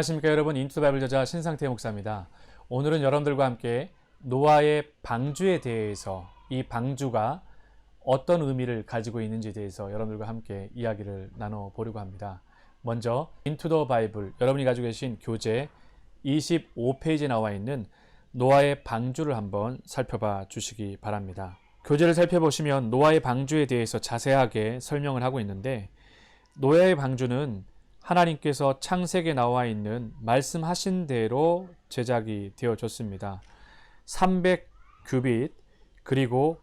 안녕하십니까 여러분. 인투 더 바이블 저자 신상태 목사입니다. 오늘은 여러분들과 함께 노아의 방주에 대해서, 이 방주가 어떤 의미를 가지고 있는지에 대해서 여러분들과 함께 이야기를 나눠보려고 합니다. 먼저 인투 더 바이블, 여러분이 가지고 계신 교재 25페이지에 나와 있는 노아의 방주를 한번 살펴봐 주시기 바랍니다. 교재를 살펴보시면 노아의 방주에 대해서 자세하게 설명을 하고 있는데, 노아의 방주는 하나님께서 창세기에 나와 있는 말씀하신 대로 제작이 되어졌습니다. 300규빗, 그리고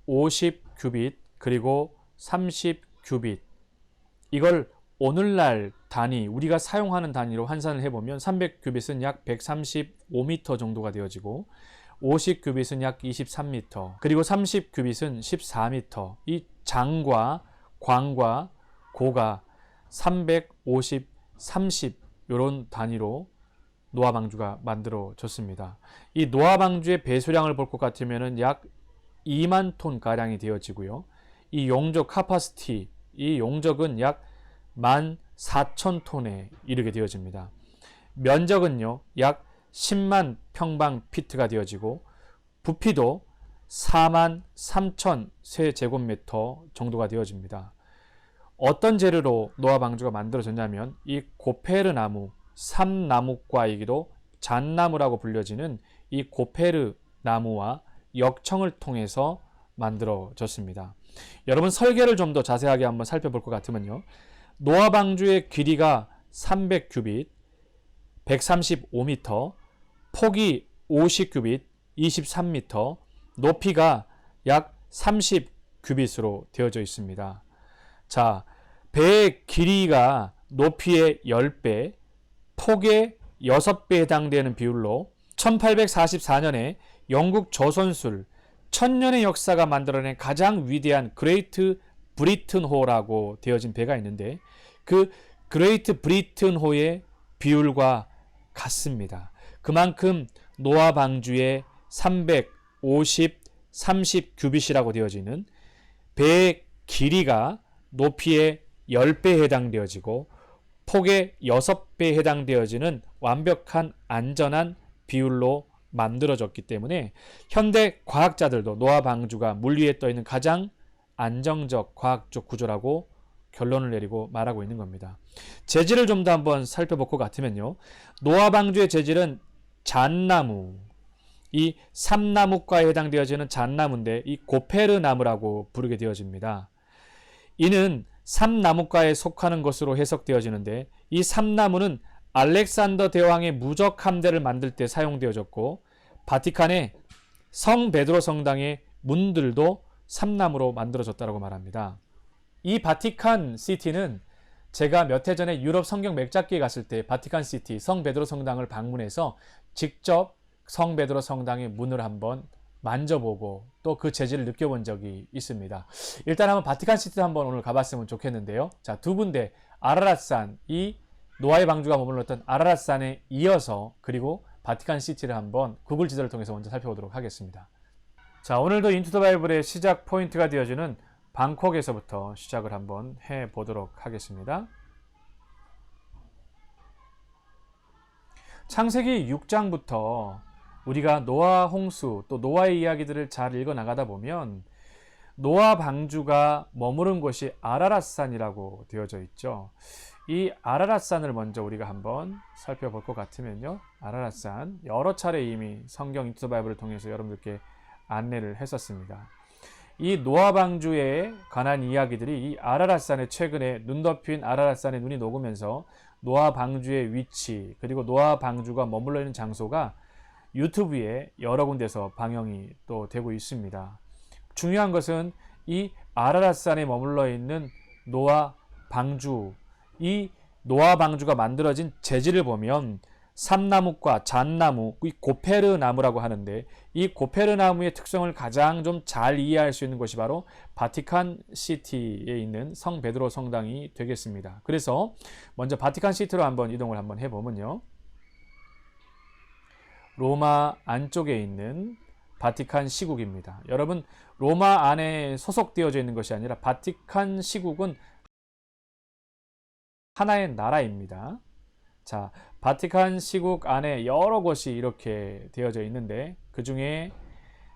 50규빗, 그리고 30규빗. 이걸 오늘날 단위, 우리가 사용하는 단위로 환산을 해보면 300규빗은 약 135m 정도가 되어지고, 50규빗은 약 23m, 그리고 30규빗은 14m. 이 장과 광과 고가 350, 30 이런 단위로 노아 방주가 만들어졌습니다. 이 노아 방주의 배수량을 볼 것 같으면 약 2만 톤 가량이 되어지고요. 이 용적 카파시티, 이 용적은 약 14,000톤에 이르게 되어집니다. 면적은요 약 10만 평방 피트가 되어지고, 부피도 4만 3천 세제곱미터 정도가 되어집니다. 어떤 재료로 노아 방주가 만들어졌냐면, 이 고페르 나무, 삼나무과이기도 잣나무라고 불려지는 이 고페르 나무와 역청을 통해서 만들어졌습니다. 여러분, 설계를 좀 더 자세하게 한번 살펴볼 것 같으면요, 노아 방주의 길이가 300규빗, 135m, 폭이 50규빗, 23m, 높이가 약 30규빗으로 되어져 있습니다. 자, 배의 길이가 높이의 10배, 폭의 6배에 해당되는 비율로 1844년에 영국 조선술 1000년의 역사가 만들어낸 가장 위대한 그레이트 브리튼호라고 되어진 배가 있는데, 그 그레이트 브리튼호의 비율과 같습니다. 그만큼 노아 방주의 350, 30규빗이라고 되어지는 배의 길이가 높이의 10배에 해당되어지고 폭의 6배에 해당되어지는 완벽한 안전한 비율로 만들어졌기 때문에 현대 과학자들도 노아 방주가 물 위에 떠 있는 가장 안정적 과학적 구조라고 결론을 내리고 말하고 있는 겁니다. 재질을 좀 더 한번 살펴볼 것 같으면요, 노아 방주의 재질은 잣나무, 이 삼나무과에 해당되어지는 잣나무인데, 이 고페르 나무라고 부르게 되어집니다. 이는 삼나무과에 속하는 것으로 해석되어지는데, 이 삼나무는 알렉산더 대왕의 무적 함대를 만들 때 사용되어졌고, 바티칸의 성 베드로 성당의 문들도 삼나무로 만들어졌다고 말합니다. 이 바티칸 시티는 제가 몇 해 전에 유럽 성경 맥잡기에 갔을 때 바티칸 시티 성 베드로 성당을 방문해서 직접 성 베드로 성당의 문을 한번 만져보고 또 그 재질을 느껴본 적이 있습니다. 일단 한번 바티칸 시티 한번 오늘 가봤으면 좋겠는데요. 자, 두 군데, 아라랏산, 이 노아의 방주가 머물렀던 아라랏산에 이어서, 그리고 바티칸 시티를 한번 구글 지도를 통해서 먼저 살펴보도록 하겠습니다. 자, 오늘도 인투 더 바이블의 시작 포인트가 되어주는 방콕에서부터 시작을 한번 해보도록 하겠습니다. 창세기 6장부터 우리가 노아 홍수, 또 노아의 이야기들을 잘 읽어 나가다 보면 노아 방주가 머무른 곳이 아라랏산이라고 되어져 있죠. 이 아라랏산을 먼저 우리가 한번 살펴볼 것 같으면요, 아라랏산 여러 차례 이미 성경 인투 더 바이블을 통해서 여러분들께 안내를 했었습니다. 이 노아 방주에 관한 이야기들이 이 아라랏산에 최근에 눈 덮인 아라랏산에 눈이 녹으면서 노아 방주의 위치, 그리고 노아 방주가 머물러 있는 장소가 유튜브에 여러 군데서 방영이 또 되고 있습니다. 중요한 것은 이 아라랏산에 머물러 있는 노아 방주, 이 노아 방주가 만들어진 재질을 보면 삼나무과 잣나무, 이 고페르 나무라고 하는데, 이 고페르 나무의 특성을 가장 좀 잘 이해할 수 있는 곳이 바로 바티칸 시티에 있는 성 베드로 성당이 되겠습니다. 그래서 먼저 바티칸 시티로 한번 이동을 한번 해보면요, 로마 안쪽에 있는 바티칸 시국입니다. 여러분, 로마 안에 소속되어져 있는 것이 아니라 바티칸 시국은 하나의 나라입니다. 자, 바티칸 시국 안에 여러 곳이 이렇게 되어져 있는데 그 중에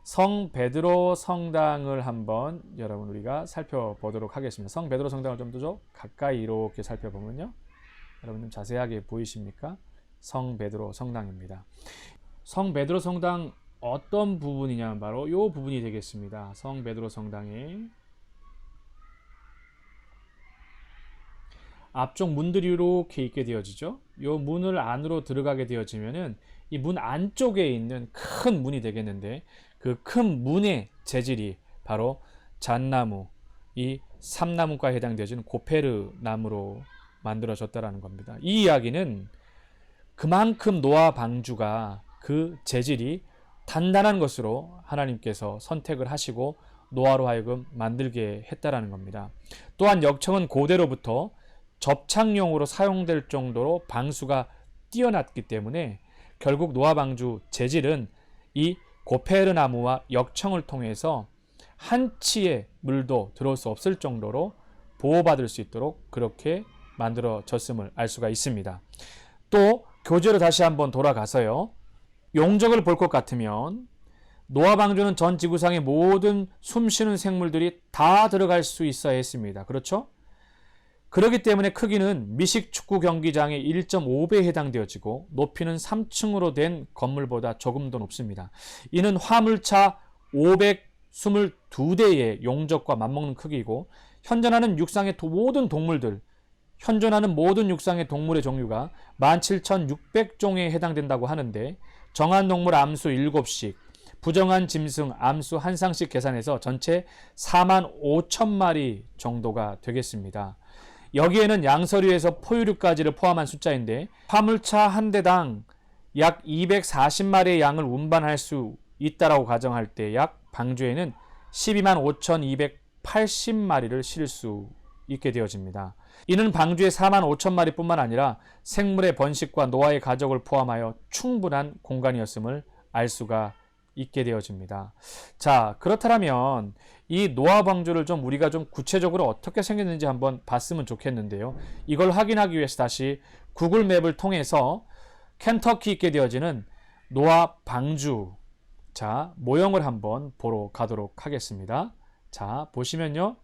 성 베드로 성당을 한번 여러분 우리가 살펴보도록 하겠습니다. 성 베드로 성당을 좀 더 가까이 이렇게 살펴보면요. 여러분 좀 자세하게 보이십니까? 성 베드로 성당입니다. 성 베드로 성당 어떤 부분이냐면 바로 이 부분이 되겠습니다. 성 베드로 성당의 앞쪽 문들이 이렇게 있게 되어지죠. 이 문을 안으로 들어가게 되어지면은 이 문 안쪽에 있는 큰 문이 되겠는데 그 큰 문의 재질이 바로 잣나무, 이 삼나무과에 해당되어지는 고페르 나무로 만들어졌다라는 겁니다. 이 이야기는 그만큼 노아 방주가 그 재질이 단단한 것으로 하나님께서 선택을 하시고 노아로 하여금 만들게 했다라는 겁니다. 또한 역청은 고대로부터 접착용으로 사용될 정도로 방수가 뛰어났기 때문에 결국 노아 방주 재질은 이 고페르 나무와 역청을 통해서 한치의 물도 들어올 수 없을 정도로 보호받을 수 있도록 그렇게 만들어졌음을 알 수가 있습니다. 또 교재로 다시 한번 돌아가서요. 용적을 볼 것 같으면 노아 방주는 전 지구상의 모든 숨쉬는 생물들이 다 들어갈 수 있어야 했습니다. 그렇죠? 그렇기 때문에 크기는 미식 축구 경기장의 1.5배에 해당되어지고 높이는 3층으로 된 건물보다 조금 더 높습니다. 이는 화물차 522대의 용적과 맞먹는 크기이고 현존하는 모든 육상의 동물의 종류가 17,600종에 해당된다고 하는데 정한 동물 암수 7씩, 부정한 짐승 암수 한 쌍씩 계산해서 전체 45,000마리 정도가 되겠습니다. 여기에는 양서류에서 포유류까지를 포함한 숫자인데 화물차 한 대당 약 240마리의 양을 운반할 수 있다라고 가정할 때 약 방주에는 125,280마리를 실을 수 있게 되어집니다. 이는 방주의 45,000마리 뿐만 아니라 생물의 번식과 노아의 가족을 포함하여 충분한 공간이었음을 알 수가 있게 되어집니다. 자, 그렇다면 이 노아 방주를 우리가 구체적으로 어떻게 생겼는지 한번 봤으면 좋겠는데요. 이걸 확인하기 위해서 다시 구글 맵을 통해서 켄터키 있게 되어지는 노아 방주 모형을 한번 보러 가도록 하겠습니다. 자, 보시면요.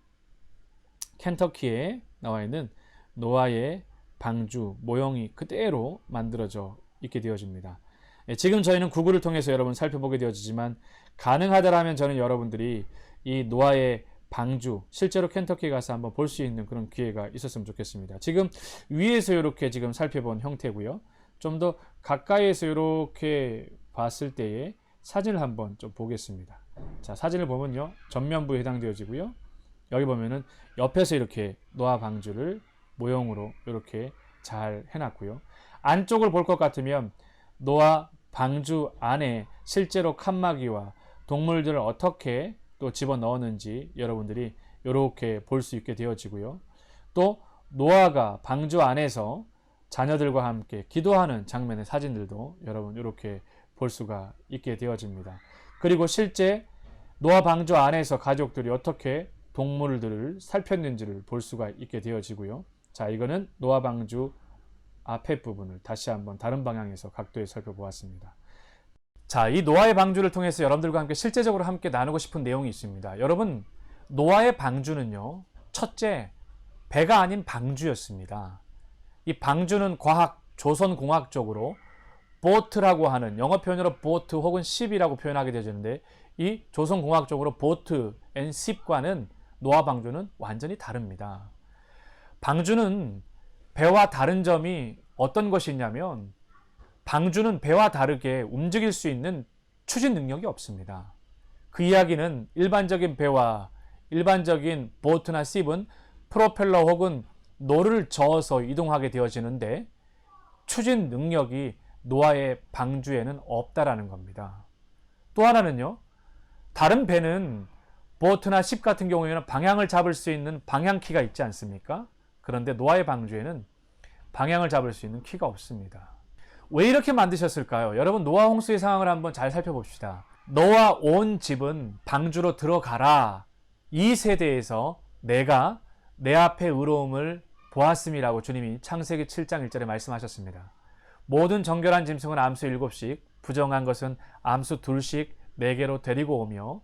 켄터키에 나와 있는 노아의 방주 모형이 그대로 만들어져 있게 되어집니다. 지금 저희는 구글을 통해서 여러분 살펴보게 되어지지만 가능하다라면 저는 여러분들이 이 노아의 방주 실제로 켄터키 가서 한번 볼 수 있는 그런 기회가 있었으면 좋겠습니다. 지금 위에서 이렇게 지금 살펴본 형태고요. 좀 더 가까이에서 이렇게 봤을 때의 사진을 한번 좀 보겠습니다. 자, 사진을 보면요. 전면부에 해당되어지고요. 여기 보면은 옆에서 이렇게 노아 방주를 모형으로 이렇게 잘 해놨고요. 안쪽을 볼 것 같으면 노아 방주 안에 실제로 칸막이와 동물들을 어떻게 또 집어넣었는지 여러분들이 이렇게 볼 수 있게 되어지고요. 또 노아가 방주 안에서 자녀들과 함께 기도하는 장면의 사진들도 여러분 이렇게 볼 수가 있게 되어집니다. 그리고 실제 노아 방주 안에서 가족들이 어떻게 동물들을 살폈는지를 볼 수가 있게 되어지고요. 자, 이거는 노아 방주 앞에 부분을 다시 한번 다른 방향에서 각도에 살펴보았습니다. 자, 이 노아의 방주를 통해서 여러분들과 함께 실제적으로 함께 나누고 싶은 내용이 있습니다. 여러분, 노아의 방주는요, 첫째, 배가 아닌 방주였습니다. 이 방주는 조선공학적으로 보트라고 하는 영어 표현으로 보트 혹은 ship이라고 표현하게 되어지는데 이 조선공학적으로 보트 and ship과는 노아 방주는 완전히 다릅니다. 방주는 배와 다른 점이 어떤 것이 있냐면 방주는 배와 다르게 움직일 수 있는 추진 능력이 없습니다. 그 이야기는 일반적인 배와 일반적인 보트나 ship은 프로펠러 혹은 노를 저어서 이동하게 되어지는데 추진 능력이 노아의 방주에는 없다라는 겁니다. 또 하나는요. 다른 배는 보트나 ship 같은 경우에는 방향을 잡을 수 있는 방향키가 있지 않습니까? 그런데 노아의 방주에는 방향을 잡을 수 있는 키가 없습니다. 왜 이렇게 만드셨을까요? 여러분, 노아 홍수의 상황을 한번 잘 살펴봅시다. 너와 온 집은 방주로 들어가라. 이 세대에서 내가 내 앞에 의로움을 보았음이라고 주님이 창세기 7장 1절에 말씀하셨습니다. 모든 정결한 짐승은 암수 7씩, 부정한 것은 암수 2씩 4개로 데리고 오며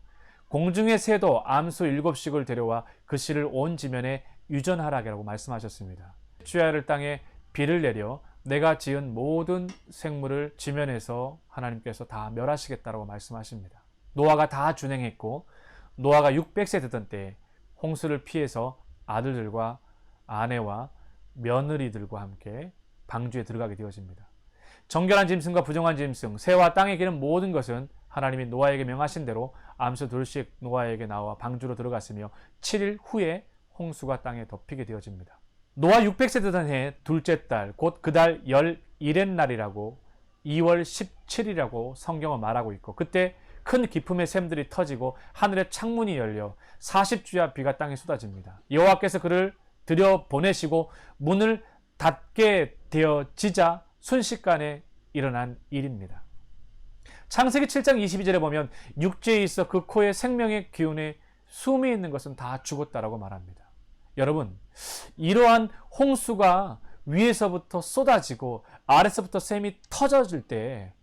공중의 새도 암수 7씩을 데려와 그 씨를 온 지면에 유전하라고 말씀하셨습니다. 주야를 땅에 비를 내려 내가 지은 모든 생물을 지면에서 하나님께서 다 멸하시겠다라고 말씀하십니다. 노아가 다 준행했고 노아가 600세 되던 때에 홍수를 피해서 아들들과 아내와 며느리들과 함께 방주에 들어가게 되어집니다. 정결한 짐승과 부정한 짐승, 새와 땅에 기는 모든 것은 하나님이 노아에게 명하신 대로 암수 2씩 노아에게 나와 방주로 들어갔으며 7일 후에 홍수가 땅에 덮이게 되어집니다. 노아 600세 되던 해 둘째 달, 곧 그 달 11의 날이라고 2월 17일이라고 성경은 말하고 있고, 그때 큰 기품의 샘들이 터지고 하늘의 창문이 열려 40주야 비가 땅에 쏟아집니다. 여호와께서 그를 들여보내시고 문을 닫게 되어지자 순식간에 일어난 일입니다. 창세기 7장 22절에 보면 육지에 있어 그 코에 생명의 기운에 숨이 있는 것은 다 죽었다라고 말합니다. 여러분, 이러한 홍수가 위에서부터 쏟아지고 아래서부터 샘이 터져질 때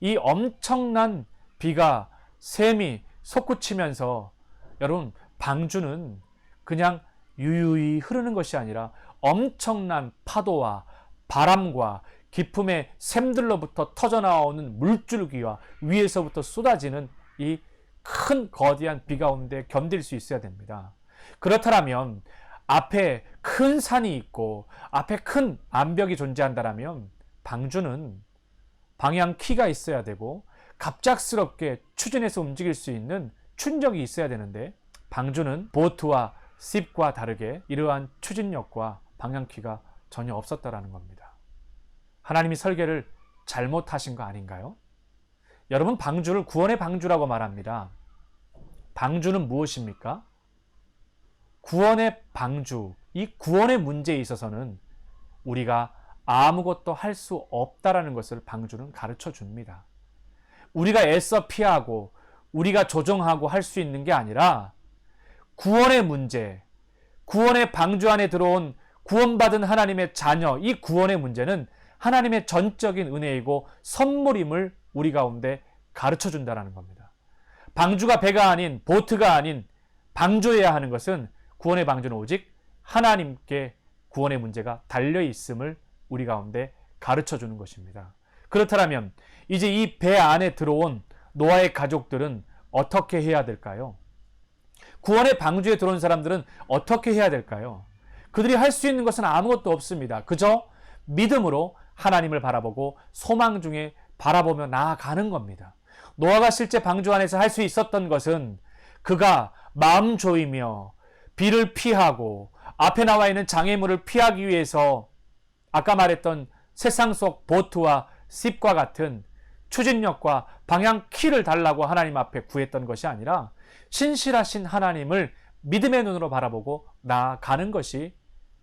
이 엄청난 비가 샘이 솟구치면서 여러분, 방주는 그냥 유유히 흐르는 것이 아니라 엄청난 파도와 바람과 기품의 샘들로부터 터져나오는 물줄기와 위에서부터 쏟아지는 이 큰 거대한 비 가운데 견딜 수 있어야 됩니다. 그렇다면 앞에 큰 산이 있고 앞에 큰 암벽이 존재한다면 방주는 방향키가 있어야 되고 갑작스럽게 추진해서 움직일 수 있는 추진력이 있어야 되는데, 방주는 보트와 씹과 다르게 이러한 추진력과 방향키가 전혀 없었다라는 겁니다. 하나님이 설계를 잘못하신 거 아닌가요? 여러분, 방주를 구원의 방주라고 말합니다. 방주는 무엇입니까? 구원의 방주, 이 구원의 문제에 있어서는 우리가 아무것도 할 수 없다라는 것을 방주는 가르쳐 줍니다. 우리가 애써 피하고 우리가 조정하고 할 수 있는 게 아니라 구원의 문제, 구원의 방주 안에 들어온 구원받은 하나님의 자녀, 이 구원의 문제는 하나님의 전적인 은혜이고 선물임을 우리 가운데 가르쳐 준다는 겁니다. 방주가 배가 아닌, 보트가 아닌 방주여야 하는 것은, 구원의 방주는 오직 하나님께 구원의 문제가 달려 있음을 우리 가운데 가르쳐 주는 것입니다. 그렇다면 이제 이 배 안에 들어온 노아의 가족들은 어떻게 해야 될까요? 구원의 방주에 들어온 사람들은 어떻게 해야 될까요? 그들이 할 수 있는 것은 아무것도 없습니다. 그저 믿음으로 하나님을 바라보고 소망 중에 바라보며 나아가는 겁니다. 노아가 실제 방주 안에서 할 수 있었던 것은 그가 마음 조이며 비를 피하고 앞에 나와 있는 장애물을 피하기 위해서 아까 말했던 세상 속 보트와 씹과 같은 추진력과 방향키를 달라고 하나님 앞에 구했던 것이 아니라 신실하신 하나님을 믿음의 눈으로 바라보고 나아가는 것이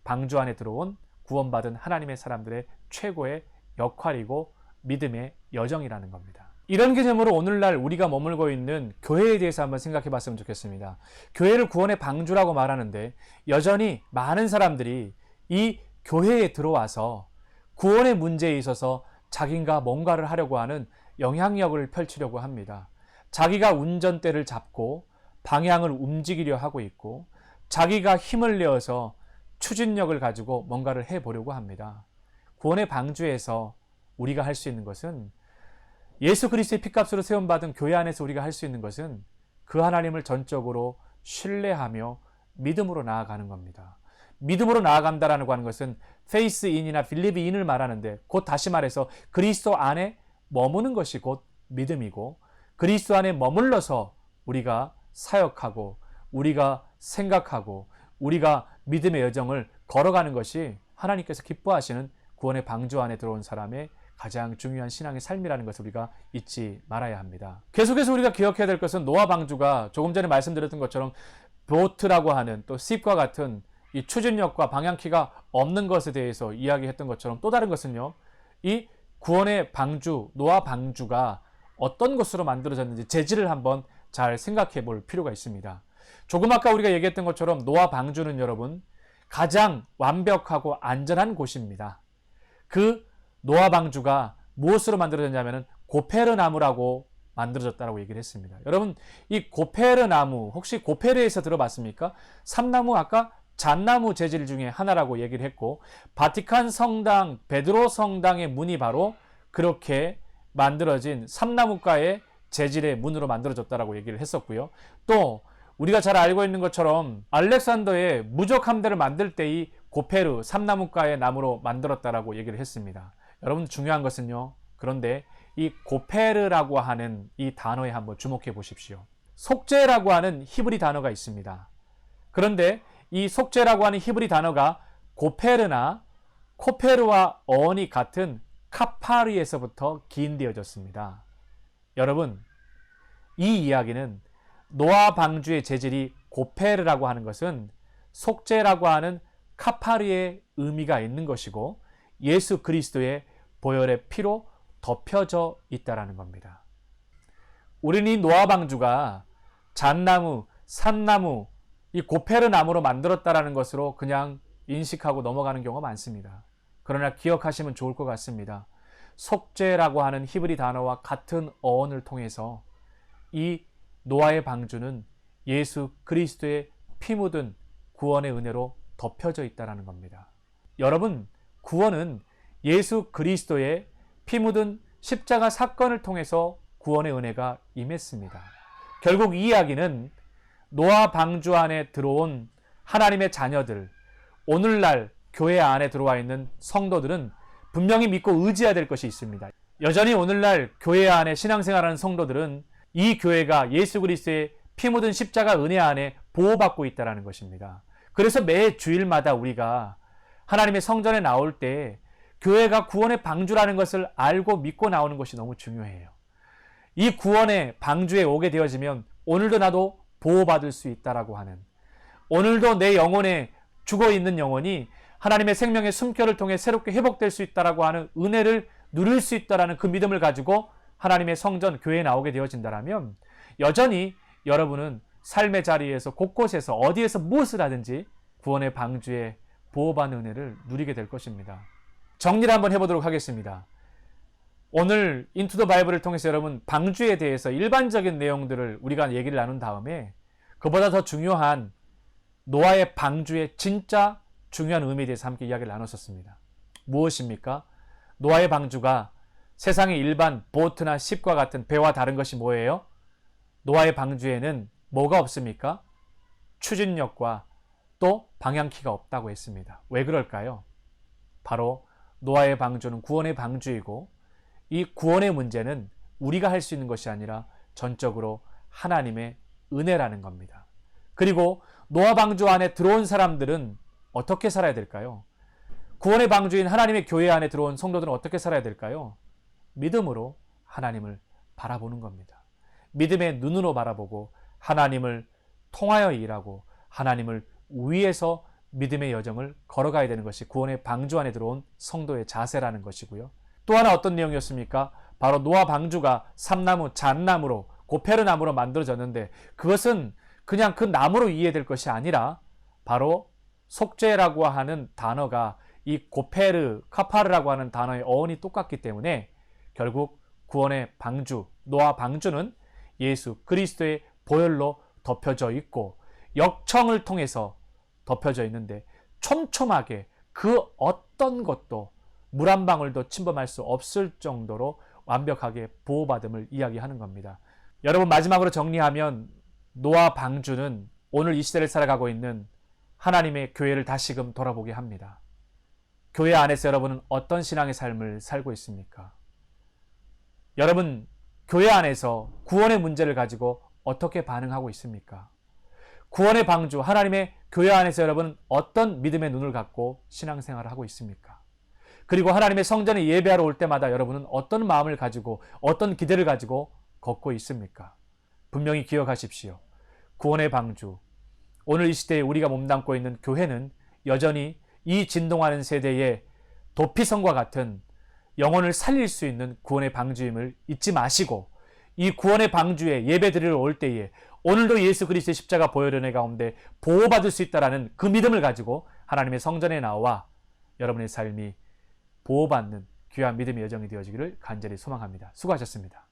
방주 안에 들어온 구원받은 하나님의 사람들의 최고의 역할이고 믿음의 여정이라는 겁니다. 이런 개념으로 오늘날 우리가 머물고 있는 교회에 대해서 한번 생각해 봤으면 좋겠습니다. 교회를 구원의 방주라고 말하는데 여전히 많은 사람들이 이 교회에 들어와서 구원의 문제에 있어서 자기가 뭔가를 하려고 하는 영향력을 펼치려고 합니다. 자기가 운전대를 잡고 방향을 움직이려 하고 있고 자기가 힘을 내어서 추진력을 가지고 뭔가를 해보려고 합니다. 구원의 방주에서 우리가 할 수 있는 것은, 예수 그리스도의 피값으로 세움받은 교회 안에서 우리가 할 수 있는 것은 그 하나님을 전적으로 신뢰하며 믿음으로 나아가는 겁니다. 믿음으로 나아간다라고 하는 것은 faith in이나 believe in을 말하는데, 곧 다시 말해서 그리스도 안에 머무는 것이 곧 믿음이고, 그리스도 안에 머물러서 우리가 사역하고 우리가 생각하고 우리가 믿음의 여정을 걸어가는 것이 하나님께서 기뻐하시는 구원의 방주 안에 들어온 사람의 가장 중요한 신앙의 삶이라는 것을 우리가 잊지 말아야 합니다. 계속해서 우리가 기억해야 될 것은, 노아 방주가 조금 전에 말씀드렸던 것처럼 보트라고 하는 또 씹과 같은 이 추진력과 방향키가 없는 것에 대해서 이야기했던 것처럼, 또 다른 것은요, 이 구원의 방주, 노아 방주가 어떤 것으로 만들어졌는지 재질을 한번 잘 생각해 볼 필요가 있습니다. 조금 아까 우리가 얘기했던 것처럼 노아 방주는 여러분 가장 완벽하고 안전한 곳입니다. 그 노아 방주가 무엇으로 만들어졌냐면은 고페르 나무라고 만들어졌다고 얘기를 했습니다. 여러분, 이 고페르 나무 혹시 고페르에서 들어봤습니까? 삼나무 아까 잣나무 재질 중에 하나라고 얘기를 했고, 바티칸 성당, 베드로 성당의 문이 바로 그렇게 만들어진 삼나무가의 재질의 문으로 만들어졌다라고 얘기를 했었고요. 또 우리가 잘 알고 있는 것처럼 알렉산더의 무적 함대를 만들 때 이 고페르 삼나무가의 나무로 만들었다라고 얘기를 했습니다. 여러분, 중요한 것은요. 그런데 이 고페르라고 하는 이 단어에 한번 주목해 보십시오. 속죄라고 하는 히브리 단어가 있습니다. 그런데 이 속죄라고 하는 히브리 단어가 고페르나 코페르와 어원이 같은 카파르에서부터 기인되어졌습니다. 여러분, 이 이야기는 노아 방주의 재질이 고페르라고 하는 것은 속죄라고 하는 카파르의 의미가 있는 것이고, 예수 그리스도의 보혈의 피로 덮여져 있다라는 겁니다. 우리는 이 노아 방주가 잣나무, 산나무, 이 고페르 나무로 만들었다라는 것으로 그냥 인식하고 넘어가는 경우가 많습니다. 그러나 기억하시면 좋을 것 같습니다. 속죄라고 하는 히브리 단어와 같은 어원을 통해서 이 노아의 방주는 예수 그리스도의 피 묻은 구원의 은혜로 덮여져 있다는 겁니다. 여러분, 구원은 예수 그리스도의 피 묻은 십자가 사건을 통해서 구원의 은혜가 임했습니다. 결국 이 이야기는 노아 방주 안에 들어온 하나님의 자녀들, 오늘날 교회 안에 들어와 있는 성도들은 분명히 믿고 의지해야 될 것이 있습니다. 여전히 오늘날 교회 안에 신앙생활하는 성도들은 이 교회가 예수 그리스도의 피 묻은 십자가 은혜 안에 보호받고 있다는 것입니다. 그래서 매 주일마다 우리가 하나님의 성전에 나올 때 교회가 구원의 방주라는 것을 알고 믿고 나오는 것이 너무 중요해요. 이 구원의 방주에 오게 되어지면 오늘도 나도 보호받을 수 있다라고 하는, 오늘도 내 영혼에 죽어있는 영혼이 하나님의 생명의 숨결을 통해 새롭게 회복될 수 있다라고 하는 은혜를 누릴 수 있다라는 그 믿음을 가지고 하나님의 성전, 교회에 나오게 되어진다라면 여전히 여러분은 삶의 자리에서 곳곳에서 어디에서 무엇을 하든지 구원의 방주에 보호받는 은혜를 누리게 될 것입니다. 정리를 한번 해보도록 하겠습니다. 오늘 인투 더 바이블을 통해서 여러분 방주에 대해서 일반적인 내용들을 우리가 얘기를 나눈 다음에 그보다 더 중요한 노아의 방주의 진짜 중요한 의미에 대해서 함께 이야기를 나눴었습니다. 무엇입니까? 노아의 방주가 세상의 일반 보트나 십과 같은 배와 다른 것이 뭐예요? 노아의 방주에는 뭐가 없습니까? 추진력과 또 방향키가 없다고 했습니다. 왜 그럴까요? 바로 노아의 방주는 구원의 방주이고 이 구원의 문제는 우리가 할 수 있는 것이 아니라 전적으로 하나님의 은혜라는 겁니다. 그리고 노아 방주 안에 들어온 사람들은 어떻게 살아야 될까요? 구원의 방주인 하나님의 교회 안에 들어온 성도들은 어떻게 살아야 될까요? 믿음으로 하나님을 바라보는 겁니다. 믿음의 눈으로 바라보고 하나님을 통하여 일하고 하나님을 위해서 믿음의 여정을 걸어가야 되는 것이 구원의 방주 안에 들어온 성도의 자세라는 것이고요. 또 하나 어떤 내용이었습니까? 바로 노아 방주가 삼나무, 잣나무로, 고페르 나무로 만들어졌는데 그것은 그냥 그 나무로 이해될 것이 아니라 바로 속죄라고 하는 단어가 이 고페르, 카파르라고 하는 단어의 어원이 똑같기 때문에 결국 구원의 방주, 노아 방주는 예수 그리스도의 보혈로 덮여져 있고 역청을 통해서 덮여져 있는데 촘촘하게 그 어떤 것도 물 한 방울도 침범할 수 없을 정도로 완벽하게 보호받음을 이야기하는 겁니다. 여러분, 마지막으로 정리하면 노아 방주는 오늘 이 시대를 살아가고 있는 하나님의 교회를 다시금 돌아보게 합니다. 교회 안에서 여러분은 어떤 신앙의 삶을 살고 있습니까? 여러분, 교회 안에서 구원의 문제를 가지고 어떻게 반응하고 있습니까? 구원의 방주, 하나님의 교회 안에서 여러분은 어떤 믿음의 눈을 갖고 신앙생활을 하고 있습니까? 그리고 하나님의 성전에 예배하러 올 때마다 여러분은 어떤 마음을 가지고 어떤 기대를 가지고 걷고 있습니까? 분명히 기억하십시오. 구원의 방주, 오늘 이 시대에 우리가 몸담고 있는 교회는 여전히 이 진동하는 세대의 도피성과 같은 영혼을 살릴 수 있는 구원의 방주임을 잊지 마시고 이 구원의 방주에 예배 드리러 올 때에 오늘도 예수 그리스도의 십자가 보혈 은혜 가운데 보호받을 수 있다는 그 믿음을 가지고 하나님의 성전에 나와 여러분의 삶이 보호받는 귀한 믿음의 여정이 되어지기를 간절히 소망합니다. 수고하셨습니다.